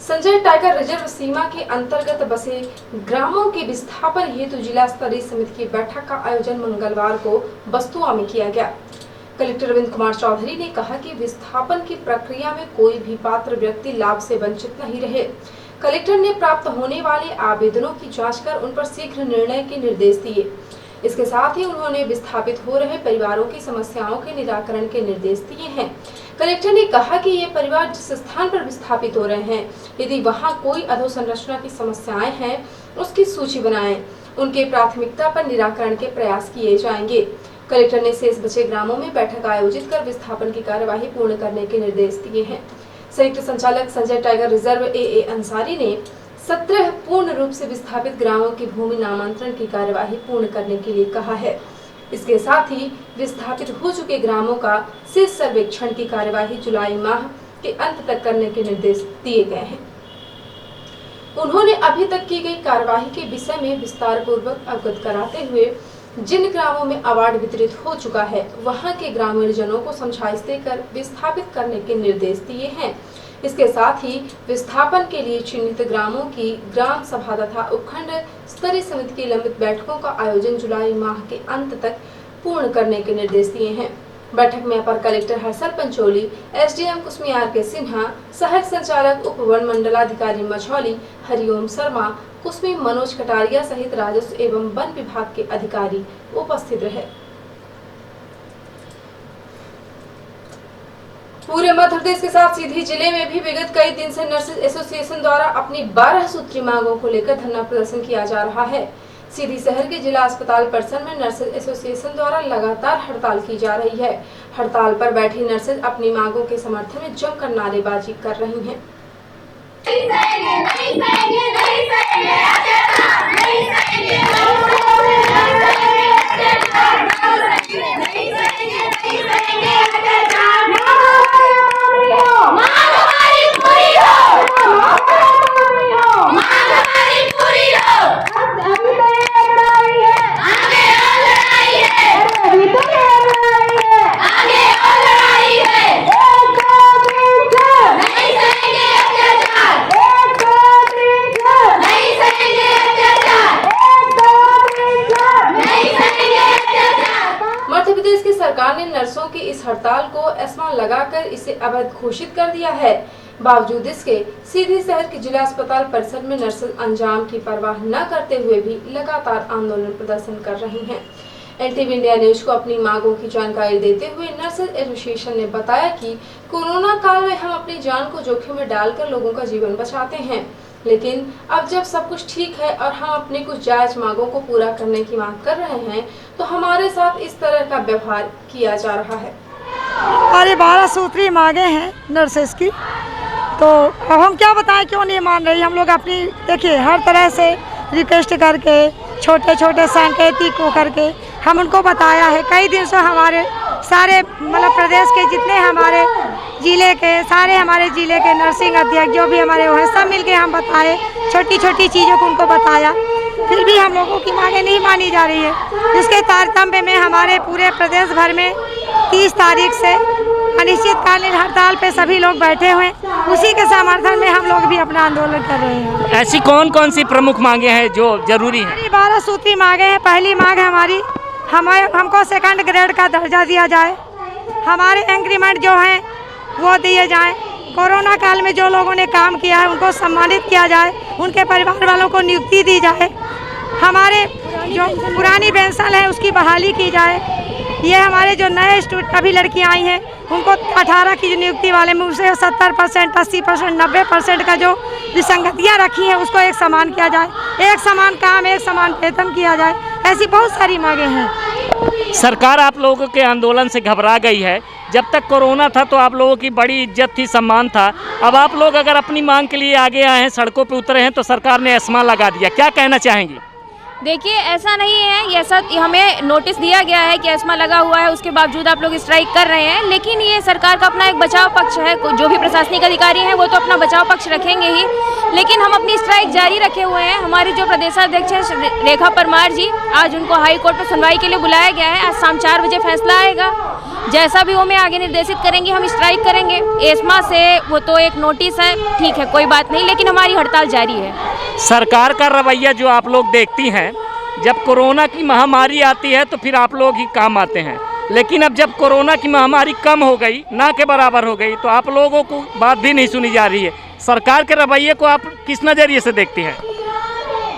Sanjay tiger reserve सीमा के अंतर्गत बसे ग्रामों के विस्थापन हेतु जिला स्तरीय समिति की बैठक का आयोजन मंगलवार को बस्तुआ में किया गया। कलेक्टर रविंद्र कुमार चौधरी ने कहा कि विस्थापन की प्रक्रिया में कोई भी पात्र व्यक्ति लाभ से वंचित नहीं रहे। कलेक्टर ने प्राप्त होने वाले आवेदनों की जांच कर उन पर शीघ्र निर्णय के निर्देश दिए। इसके साथ ही उन्होंने विस्थापित हो रहे परिवारों की समस्याओं के निराकरण के निर्देश दिए हैं। कलेक्टर ने कहा कि ये परिवार जिस स्थान पर विस्थापित हो रहे हैं, यदि वहां कोई अधोसंरचना की समस्याएं हैं, उसकी सूची बनाएं। उनके प्राथमिकता पर निराकरण के प्रयास किए जाएंगे। कलेक्टर ने शेष बचे ग्रामों में बैठक आयोजित कर विस्थापन की कार्यवाही पूर्ण करने के निर्देश दिए हैं। संयुक्त संचालक संजय टाइगर रिजर्व ए अंसारी ने 17 पूर्ण रूप से विस्थापित ग्रामों की भूमि नामांतरण की कार्यवाही पूर्ण करने के लिए कहा है। इसके साथ ही विस्थापित हो चुके ग्रामों का शेष सर्वेक्षण की कार्यवाही जुलाई माह के अंत तक करने के निर्देश दिए गए हैं। उन्होंने अभी तक की गई कार्यवाही के विषय में विस्तार पूर्वक अवगत कराते हुए जिन ग्रामों में अवार्ड वितरित हो चुका है, वहां के ग्रामीण जनों को समझाइश देकर विस्थापित करने के निर्देश दिए हैं। इसके साथ ही विस्थापन के लिए चिन्हित ग्रामों की ग्राम सभा तथा उपखंड स्तरीय समिति की लंबित बैठकों का आयोजन जुलाई माह के अंत तक पूर्ण करने के निर्देश दिए हैं। बैठक में अपर कलेक्टर हर्षल पंचोली, एसडीएम कुसमियार के सिन्हा, सहायक संचालक उप वन मंडलाधिकारी मझौली, हरिओम शर्मा, कुसमी मनोज कटारिया सहित राजस्व एवं वन विभाग के अधिकारी उपस्थित रहे। पूरे मध्य प्रदेश के साथ सीधी जिले में भी विगत कई दिन से नर्सेज एसोसिएशन द्वारा अपनी 12 सूत्री मांगों को लेकर धरना प्रदर्शन किया जा रहा है। सीधी शहर के जिला अस्पताल परिसर में नर्सेज एसोसिएशन द्वारा लगातार हड़ताल की जा रही है। हड़ताल पर बैठी नर्सेज अपनी मांगों के समर्थन में जमकर नारेबाजी कर रही हैं। सरकार ने नर्सों की इस हड़ताल को एस्मा लगाकर इसे अवैध घोषित कर दिया है। बावजूद इसके सीधी शहर के जिला अस्पताल परिसर में नर्सेज अंजाम की परवाह न करते हुए भी लगातार आंदोलन प्रदर्शन कर रही हैं। एनटीवी इंडिया न्यूज को अपनी मांगों की जानकारी देते हुए नर्सेज एसोसिएशन ने बताया कि कोरोना काल में हम अपनी जान को जोखिम में डालकर लोगों का जीवन बचाते हैं, लेकिन अब जब सब कुछ ठीक है और हम अपनी कुछ जायज मांगों को पूरा करने की मांग कर रहे हैं, तो हमारे साथ इस तरह का व्यवहार किया जा रहा है। हमारे 12 सूत्री मांगे हैं नर्सेस की, तो अब हम क्या बताएं क्यों नहीं मान रही। हम लोग अपनी देखिए हर तरह से रिक्वेस्ट करके छोटे छोटे सांकेतिक को करके हम उनको बताया है। कई दिन से हमारे सारे मतलब प्रदेश के जितने हमारे जिले के सारे हमारे जिले के नर्सिंग अध्यक्ष जो भी हमारे वो हैं सब मिलके हम बताए, छोटी छोटी चीज़ों को उनको बताया, फिर भी हम लोगों की मांगे नहीं मानी जा रही है। इसके तारतम्य में हमारे पूरे प्रदेश भर में 30 तारीख से अनिश्चितकालीन हड़ताल पे सभी लोग बैठे हुए, उसी के समर्थन में हम लोग भी अपना आंदोलन कर रहे हैं। ऐसी कौन कौन सी प्रमुख मांगे हैं जो जरूरी है? हमारी 12 सूत्री मांगे हैं। पहली मांग है हमारी हमको सेकंड ग्रेड का दर्जा दिया जाए, हमारे इंक्रीमेंट जो हैं वो दिए जाएं, कोरोना काल में जो लोगों ने काम किया है उनको सम्मानित किया जाए, उनके परिवार वालों को नियुक्ति दी जाए, हमारे जो पुरानी पेंशन है उसकी बहाली की जाए। ये हमारे जो नए स्टूडेंट अभी लड़कियां आई हैं उनको 18 की जो नियुक्ति वाले में उसे 70%, 80%, 90% का जो विसंगतियाँ रखी हैं उसको एक समान किया जाए, एक समान काम एक समान वेतन किया जाए। ऐसी बहुत सारी मांगे हैं। सरकार आप लोगों के आंदोलन से घबरा गई है। जब तक कोरोना था तो आप लोगों की बड़ी इज्जत थी, सम्मान था। अब आप लोग अगर अपनी मांग के लिए आगे आए हैं, सड़कों पे उतरे हैं, तो सरकार ने एस्मा लगा दिया। क्या कहना चाहेंगी? देखिए ऐसा नहीं है, ये सब हमें नोटिस दिया गया है कि एस्मा लगा हुआ है, उसके बावजूद आप लोग स्ट्राइक कर रहे हैं, लेकिन ये सरकार का अपना एक बचाव पक्ष है। जो भी प्रशासनिक अधिकारी हैं वो तो अपना बचाव पक्ष रखेंगे ही, लेकिन हम अपनी स्ट्राइक जारी रखे हुए हैं। हमारी जो प्रदेशाध्यक्ष है रेखा परमार जी, आज उनको हाई कोर्ट में सुनवाई के लिए बुलाया गया है। आज शाम 4 बजे फैसला आएगा। जैसा भी वो मैं आगे निर्देशित करेंगी, हम स्ट्राइक करेंगे। एस्मा से वो तो एक नोटिस है, ठीक है, कोई बात नहीं, लेकिन हमारी हड़ताल जारी है। सरकार का रवैया जो आप लोग देखती हैं, जब कोरोना की महामारी आती है तो फिर आप लोग ही काम आते हैं, लेकिन अब जब कोरोना की महामारी कम हो गई, ना के बराबर हो गई, तो आप लोगों को बात भी नहीं सुनी जा रही है। सरकार के रवैये को आप किस नज़रिए से देखती हैं?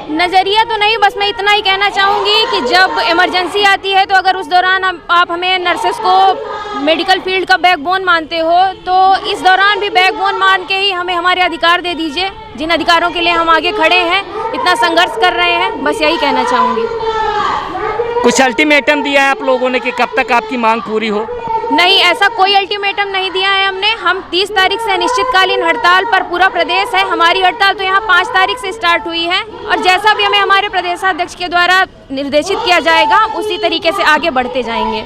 नज़रिया तो नहीं, बस मैं इतना ही कहना चाहूँगी कि जब इमरजेंसी आती है तो अगर उस दौरान आप हमें नर्सेस को मेडिकल फील्ड का बैकबोन मानते हो, तो इस दौरान भी बैकबोन मान के ही हमें हमारे अधिकार दे दीजिए, जिन अधिकारों के लिए हम आगे खड़े हैं, इतना संघर्ष कर रहे हैं, बस यही कहना चाहूँगी। कुछ अल्टीमेटम दिया है आप लोगों ने कि कब तक आपकी मांग पूरी हो? नहीं, ऐसा कोई अल्टीमेटम नहीं दिया है हमने। हम 30 तारीख से अनिश्चितकालीन हड़ताल पर पूरा प्रदेश है। हमारी हड़ताल तो यहाँ 5 तारीख से स्टार्ट हुई है और जैसा भी हमें हमारे प्रदेशाध्यक्ष के द्वारा निर्देशित किया जाएगा, उसी तरीके से आगे बढ़ते जाएंगे।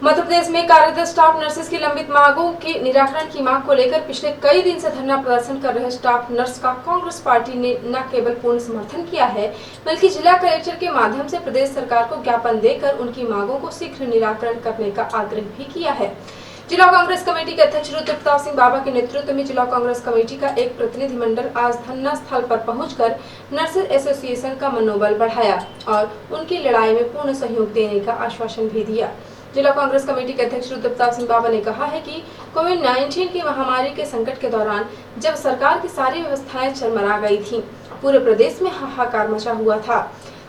मध्य प्रदेश में कार्यरत स्टाफ नर्सेस की लंबित मांगों के निराकरण की मांग को लेकर पिछले कई दिन से धरना प्रदर्शन कर रहे स्टाफ नर्स का कांग्रेस पार्टी ने न केवल पूर्ण समर्थन किया है, बल्कि जिला कलेक्टर के माध्यम से प्रदेश सरकार को ज्ञापन देकर उनकी मांगों को शीघ्र निराकरण करने का आग्रह भी किया है। जिला कांग्रेस कमेटी के अध्यक्ष रुद्रप्रताप सिंह बाबा के नेतृत्व में जिला कांग्रेस कमेटी का एक प्रतिनिधिमंडल आज धरना स्थल पर पहुंचकर नर्सेस एसोसिएशन का मनोबल बढ़ाया और उनकी लड़ाई में पूर्ण सहयोग देने का आश्वासन भी दिया। जिला कांग्रेस कमेटी के अध्यक्ष रुद्रप्रताप सिंह बाबा ने कहा है कि कोविड-19 की महामारी के संकट के दौरान जब सरकार की सारी व्यवस्थाएं चरमरा गई थीं, पूरे प्रदेश में हाहाकार मचा हुआ था।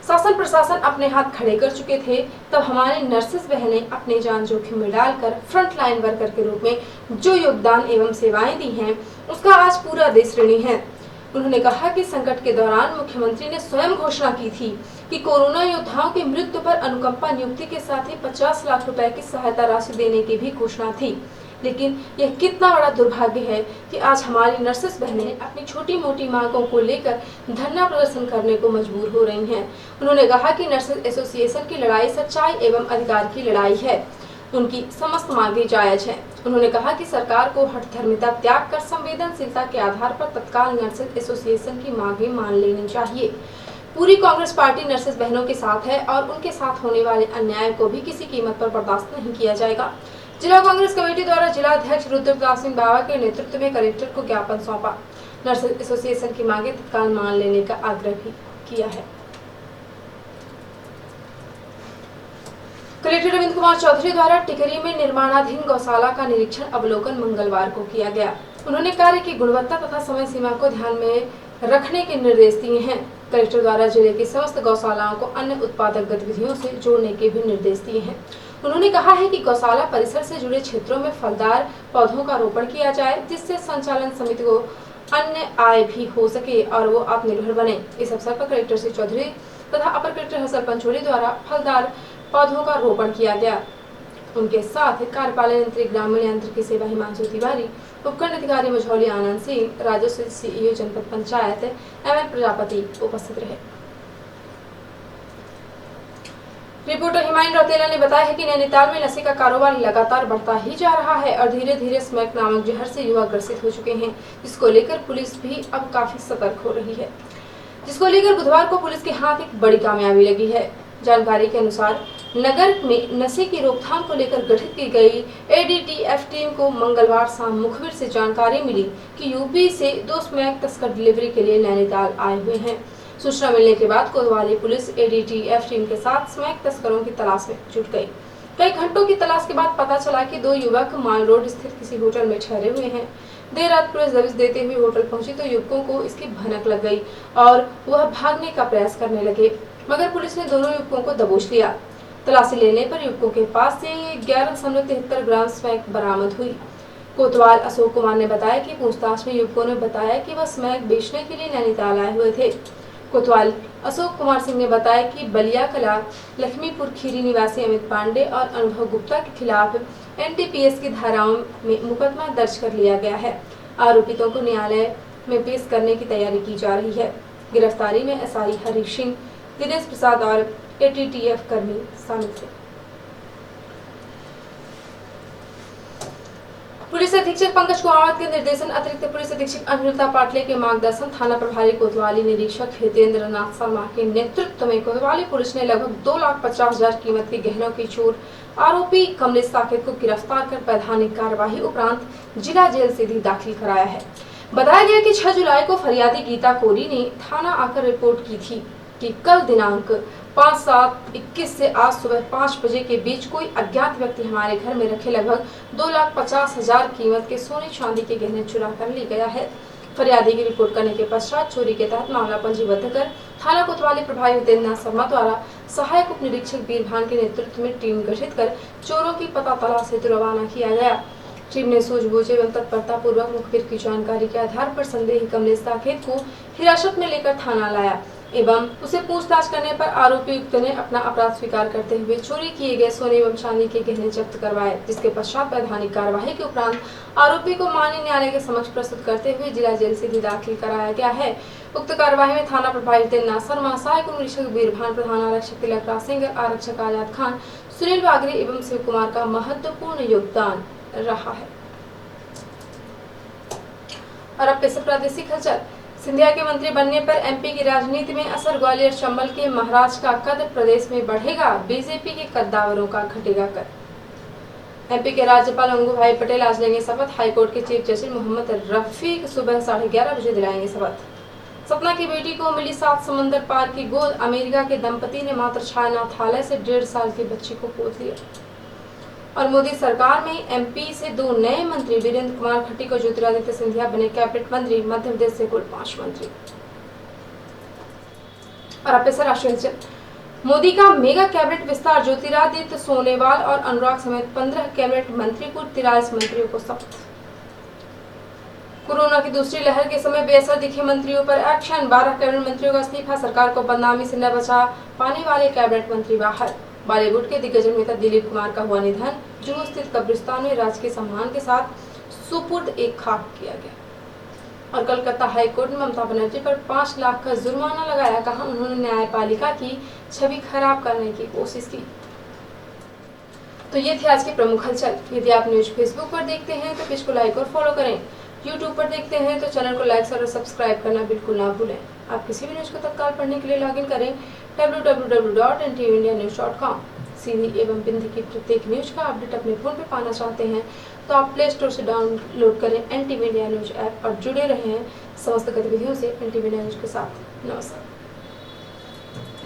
शासन प्रशासन अपने हाथ खड़े कर चुके थे, तब हमारे नर्सेस बहनें अपनी जान जोखिम में डालकर फ्रंट लाइन वर्कर के रूप में जो योगदान एवं सेवाएं दी हैं, उसका आज पूरा देश ऋणी है। उन्होंने कहा कि संकट के दौरान मुख्यमंत्री ने स्वयं घोषणा की थी कि कोरोना योद्धाओं की मृत्यु पर अनुकंपा नियुक्ति के साथ ही 50 लाख रुपए की सहायता राशि देने की भी घोषणा थी, लेकिन यह कितना बड़ा दुर्भाग्य है कि आज हमारी नर्सेस बहनें अपनी छोटी मोटी मांगों को लेकर धरना प्रदर्शन करने को मजबूर हो रही हैं। उन्होंने कहा कि नर्सेस एसोसिएशन की लड़ाई सच्चाई एवं अधिकार की लड़ाई है, उनकी समस्त मांगें जायज हैं। उन्होंने कहा कि सरकार को हठधर्मिता त्याग कर संवेदनशीलता के आधार पर तत्काल नर्सेस एसोसिएशन की मांगें मान लेनी चाहिए। पूरी कांग्रेस पार्टी नर्सेस बहनों के साथ है और उनके साथ होने वाले अन्याय को भी किसी कीमत पर बर्दाश्त नहीं किया जाएगा। जिला कांग्रेस कमेटी द्वारा जिला अध्यक्ष रुद्रप्रताप सिंह बाबा के नेतृत्व में कलेक्टर को ज्ञापन सौंपा, नर्सेस एसोसिएशन की मांगें तत्काल मान लेने का आग्रह भी किया है। कलेक्टर रविंद्र कुमार चौधरी द्वारा टिकरी में निर्माणाधीन गौशाला का निरीक्षण अवलोकन मंगलवार को किया गया। उन्होंने कार्य की गुणवत्ता तथा समय सीमा को ध्यान में रखने के निर्देश दिए हैं। कलेक्टर द्वारा जिले की समस्त गौशालाओं को अन्य उत्पादक गतिविधियों से जोड़ने के भी निर्देश दिए हैं। उन्होंने कहा है कि गौशाला परिसर से जुड़े क्षेत्रों में फलदार पौधों का रोपण किया जाए, जिससे संचालन समिति को अन्य आय भी हो सके और वो आत्मनिर्भर बने। इस अवसर पर कलेक्टर श्री चौधरी तथा अपर कलेक्टर हसन पंचोली द्वारा फलदार पौधों का रोपण किया गया। उनके साथ कार्यपालन यंत्री ग्रामीण यंत्र की सेवा हिमांशु तिवारी, उपखंड अधिकारी मझौली आनंद सिंह, राजस्व सीईओ जनपद पंचायत एवं प्रजापति उपस्थित रहे। रिपोर्टर हिमायन रौतेला ने बताया है कि नैनीताल में नशे का कारोबार लगातार बढ़ता ही जा रहा है और धीरे धीरे स्मैक नामक जहर से युवा ग्रसित हो चुके हैं, जिसको लेकर पुलिस भी अब काफी सतर्क हो रही है, जिसको लेकर बुधवार को पुलिस के हाथ एक बड़ी कामयाबी लगी है। जानकारी के अनुसार नगर में नशे की रोकथाम को लेकर गठित की गई एडीटीएफ टीम को मंगलवार शाम मुखबिर से जानकारी मिली कि यूपी से 2 स्मैक तस्कर डिलीवरी के लिए नैनीताल आए हुए हैं। सूचना मिलने के बाद कोतवाली पुलिस एडीटीएफ टीम के साथ स्मैक तस्करों की तलाश में जुट गई। कई घंटों की तलाश के बाद पता चला कि 2 युवक माल रोड स्थित किसी होटल में ठहरे हुए हैं। देर रात पुलिस दबिश देते हुए होटल पहुंची तो युवकों को इसकी भनक लग गई और वह भागने का प्रयास करने लगे, मगर पुलिस ने दोनों युवकों को दबोच लिया। तलाशी लेने पर युवकों के पास से 11.73 ग्राम स्मैक बरामद हुई। कोतवाल अशोक कुमार ने बताया कि पूछताछ में युवकों ने बताया कि वह स्मैक बेचने के लिए नैनीताल आए हुए थे। कोतवाल अशोक कुमार सिंह ने बताया कि बलिया कला लक्ष्मीपुर खीरी निवासी अमित पांडे और अनुभव गुप्ता के खिलाफ एनडीपीएस की धाराओं में मुकदमा दर्ज कर लिया गया है। आरोपितों को न्यायालय में पेश करने की तैयारी की जा रही है। गिरफ्तारी में एसआई हरि सिंह, दिनेश प्रसाद और एटीटीएफ कर्मी शामिल थे। पुलिस अधीक्षक पंकज कुमावत के निर्देशन अतिरिक्त पुलिस अधीक्षक अनुता पाटले के मार्गदर्शन थाना प्रभारी कोतवाली निरीक्षक हितेंद्र नाथ शर्मा के नेतृत्व में कोतवाली पुलिस ने लगभग 2,50,000 कीमत के गहनों की चोर आरोपी कमलेश साकेत को गिरफ्तार कर वैधानिक कार्यवाही उपरांत जिला जेल से भी दाखिल कराया है। बताया गया कि 6 जुलाई को फरियादी गीता कोरी ने थाना आकर रिपोर्ट की थी कि कल दिनांक 5/7/21 से आज सुबह 5 बजे के बीच कोई अज्ञात व्यक्ति हमारे घर में रखे लगभग 2,50,000 कीमत के सोने चांदी के गहने चुरा कर ले गया है। फरियादी की रिपोर्ट करने के पश्चात चोरी के तहत मामला पंजीबद्ध कर थाना कोतवाली प्रभारी हितेंद्र नाथ शर्मा द्वारा सहायक उप निरीक्षक बीरभान के नेतृत्व में टीम गठित कर चोरों की पता तलाश हेतु रवाना किया गया। टीम ने सूझबूझ एवं तत्परता पूर्वक मुखबिर की जानकारी के आधार पर संदेही कमलेश साकेत को हिरासत में लेकर थाना लाया एवं उसे पूछताछ करने पर आरोपी युक्त ने अपना अपराध स्वीकार करते हुए चोरी किए गए सोने एवं चांदी के गहने जब्त करवाए, जिसके पश्चात वैधानिक कार्यवाही के उपरांत आरोपी को माननीय न्यायालय के समक्ष प्रस्तुत करते हुए जिला जेल से भी दाखिल कराया गया है। उक्त कार्यवाही में थाना प्रभारी हितेंद्र नाथ शर्मा, सहायक निरीक्षक बीरभान, प्रधान आरक्षक तिलक राज सिंह, आरक्षक आजाद खान, सुनील बागरे एवं शिव कुमार का महत्वपूर्ण योगदान रहा है। और अब पेश प्रादेशिक हलचल। सिंधिया के मंत्री बनने पर एमपी की राजनीति में असर, ग्वालियर चंबल के महाराज का कद प्रदेश में बढ़ेगा, बीजेपी के कद्दावरों का घटेगा कद। एमपी के राज्यपाल अंगू भाई पटेल आज लेंगे शपथ। हाईकोर्ट के चीफ जस्टिस मोहम्मद रफीक सुबह 11:30 बजे दिलाएंगे शपथ। सपना की बेटी को मिली 7 समंदर पार की गोद। अमेरिका के दंपति ने मात्र छायानाथालय से 1.5 साल की बच्ची को गोद लिया। और मोदी सरकार में एमपी से 2 नए मंत्री, वीरेंद्र कुमार खट्टी को ज्योतिरादित्य सिंधिया बने कैबिनेट मंत्री। मध्य प्रदेश से कुल 5 मंत्री। और अब पेश राष्ट्रीय मोदी का मेगा कैबिनेट विस्तार, ज्योतिरादित्य, सोनेवाल और अनुराग समेत 15 कैबिनेट मंत्री को 43 मंत्रियों को शपथ। कोरोना की दूसरी लहर के समय बेअसर दिखे मंत्रियों पर एक्शन, 12 कैबिनेट मंत्रियों का इस्तीफा। सरकार को बदनामी से न बचा पाने वाले कैबिनेट मंत्री बाहर। बॉलीवुड के दिग्गज अभिनेता दिलीप कुमार का हुआ निधन, जुहू स्थित कब्रिस्तान में राजकीय सम्मान के साथ सुपुर्द एक खाक किया गया। और कलकत्ता हाईकोर्ट ने ममता बनर्जी पर 5 लाख का जुर्माना लगाया, कहा उन्होंने न्यायपालिका की छवि खराब करने की कोशिश की। तो ये थे आज के प्रमुख हलचल। यदि आप न्यूज फेसबुक पर देखते हैं तो पेज को लाइक और फॉलो करें। यूट्यूब पर देखते हैं तो चैनल को लाइक और सब्सक्राइब करना बिल्कुल ना भूलें। आप किसी भी न्यूज को तत्काल पढ़ने के लिए लॉगिन करें www.ntvindianews.com। सीधी एवं बिंदी की प्रत्येक न्यूज का अपडेट अपने फोन पे पाना चाहते हैं तो आप प्ले स्टोर से डाउनलोड करें NTV इंडिया न्यूज ऐप और जुड़े रहें समस्त गतिविधियों से NTV इंडिया न्यूज के साथ। नमस्कार।